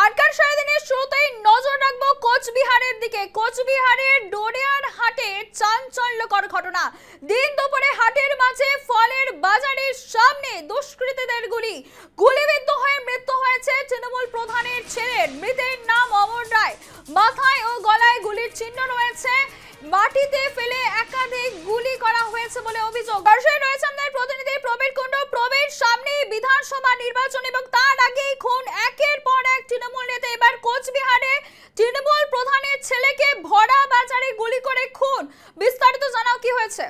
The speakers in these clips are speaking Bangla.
আটকার সারাদিনের শুরুতেই নজর রাখবো কোচবিহারের দিকে। কোচবিহারের ডোডেয়ার হাটে চাঞ্চল্যকর ঘটনা। দিন দুপুরে হাটের মাঝে ফলের বাজারের সামনে দুষ্কৃতীদের গুলিবিদ্ধ হয়ে মৃত্যু হয়েছে তৃণমূল প্রধানের ছেলের। মৃতের নাম অমর রায়। মাথায় ও গলায় গুলির চিহ্ন রয়েছে। মাটিতে ফেলে একাধিক গুলি করা হয়েছে বলে অভিযোগ। দর্শক রয়েছে আমাদের প্রতিনিধি প্রবীর কুণ্ডু। প্রবীর, সামনে বিধানসভা নির্বাচন এবং তার আগেই খুন একের পর এক তৃণমূল নেতা। এবার কোচবিহারে তৃণমূল প্রধানের ছেলেকে ভরা বাজারে গুলি করে খুন। বিস্তারিত জানাও, কি হয়েছে?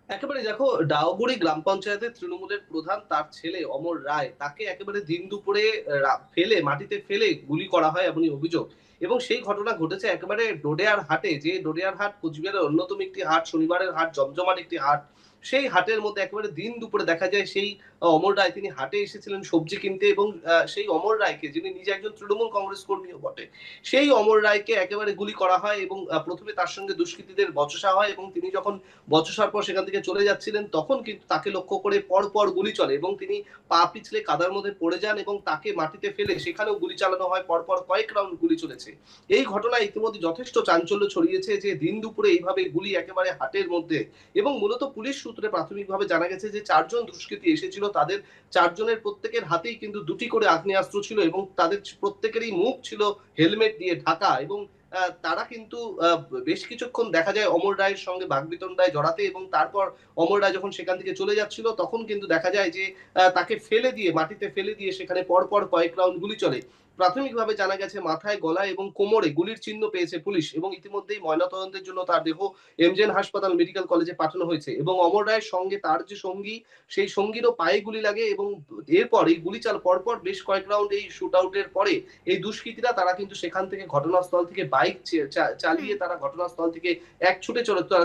একেবারে দেখো, ডাওগুড়ি গ্রাম পঞ্চায়েতের তৃণমূলের প্রধান তার ছেলে অমর রায়, তাকে একেবারে দিন দুপুরে মাটিতে ফেলে গুলি করা হয় এমনই অভিযোগ। এবং সেই ঘটনা ঘটেছে একেবারে ডোডেয়ার হাটে, যে ডোডেয়ার হাট কোচবিহারের অন্যতম একটি হাট, শনিবারের হাট, জমজমাট একটি হাট। সেই হাটের মধ্যে একেবারে দিন দুপুরে দেখা যায় সেই অমর রায় তিনি হাটে এসেছিলেন সবজি কিনতে, এবং সেই অমর রায়কে, যিনি নিজে একজন তৃণমূল কংগ্রেস কর্মীও বটে, সেই অমর রায়কে একেবারে গুলি করা হয়। এবং প্রথমে তার সঙ্গে দুষ্কৃতীদের বচসা হয়, এবং তিনি যখন বচসার পর সেখান থেকে চলে যাচ্ছিলেন তখন কিন্তু তাকে লক্ষ্য করে পর গুলি চলে, এবং তিনি পা পিছলে কাদার মধ্যে পড়ে যান এবং তাকে মাটিতে ফেলে সেখানেও গুলি চালানো হয়। পরপর কয়েক রাউন্ড গুলি চলেছে। এই ঘটনায় ইতিমধ্যে যথেষ্ট চাঞ্চল্য ছড়িয়েছে, যে দিন দুপুরে এইভাবে গুলি একেবারে হাটের মধ্যে। এবং মূলত পুলিশ সূত্রে প্রাথমিকভাবে জানা গেছে যে 4 জন দুষ্কৃতী এসেছিল, তাদের 4 জনের প্রত্যেকের হাতেই কিন্তু 2টি করে আগ্নেয়াস্ত্র ছিল, এবং তাদের প্রত্যেকেরই মুখ ছিল হেলমেট দিয়ে ঢাকা। এবং তারা কিন্তু বেশ কিছুক্ষণ দেখা যায় অমর রায়ের সঙ্গে বাকবিতণ্ডায় জড়াতে, এবং তারপর অমর রায় যখন সেখান থেকে চলে যাচ্ছিল তখন কিন্তু দেখা যায় যে তাকে ফেলে দিয়ে, মাটিতে ফেলে দিয়ে সেখানে পরপর কয়েক রাউন্ড গুলি চলে। প্রাথমিকভাবে জানা গেছে মাথায়, গলায় এবং কোমরে গুলির চিহ্ন পেয়েছে পুলিশ, এবং ইতিমধ্যেই ময়নাতদন্তের জন্য তার দেহ এমজেএন হাসপাতাল মেডিকেল কলেজে পাঠানো হয়েছে। এবং অমর রায়ের সঙ্গে তার যে সঙ্গী, সেই সঙ্গীরও পায়ে গুলি লাগে, এবং এরপর এই গুলি পরপর বেশ কয়েক রাউন্ড এই শুট আউটের পরে এই দুষ্কৃতীরা তারা কিন্তু সেখান থেকে ঘটনাস্থল থেকে বাইক চালিয়ে তারা ঘটনাস্থল থেকে এক ছুটে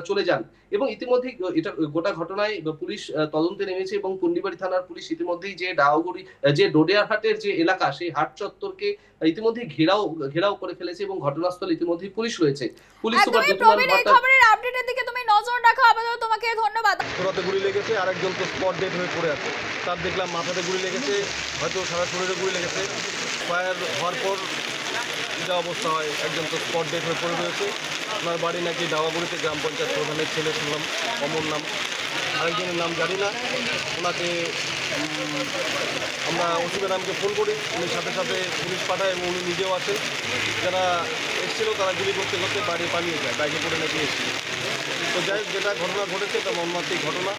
চলে যান। এবং ইতিমধ্যেই এটা গোটা ঘটনায় পুলিশ তদন্তে নেমেছে, এবং পুন্ডিবাড়ি থানার পুলিশ ইতিমধ্যেই যে ডাওগুড়ি, যে ডোডেয়ারহাটের যে এলাকা, সেই হাট চত্বরকে ইতিমধ্যেই ঘেরাও করে ফেলেছে, এবং ঘটনাস্থলে ইতিমধ্যেই পুলিশ রয়েছে। পুলিশ সুপার জ্যোতির্ময় ভট্টাচার্য। খবরের আপডেটের দিকে তুমি নজর রাখো। আপাতত তোমাকে ধন্যবাদ। তোরাতে গুলি লেগেছে, আরেকজন তো স্পট ডেড হয়ে পড়ে আছে। তার দেখলাম মাথাতে গুলি লেগেছে, হয়তো সারা শরীরে গুলি লেগেছে। ফায়ার হওয়ার পর যা অবস্থা হয়, একজন তো স্পট ডেড হয়ে পড়ে রয়েছে। ওনার বাড়ি নাকি ডাওয়াগুড়িতে, গ্রাম পঞ্চায়েত প্রধানের ছেলে শুনলাম, অমর নাম। আরেকজনের নাম জানি না। ওনাকে আমরা ওসি ম্যাডামকে ফোন করি, উনি সাথে সাথে পুলিশ পাঠায়, এবং উনি নিজেও আছেন। যারা এসেছিল তারা গুলি করতে করতে বাড়ি পালিয়ে যায়, বাইকে করে নাকি এসেছিল। তো যাই হোক, যেটা ঘটনা ঘটেছে এটা মর্মান্তিক ঘটনা।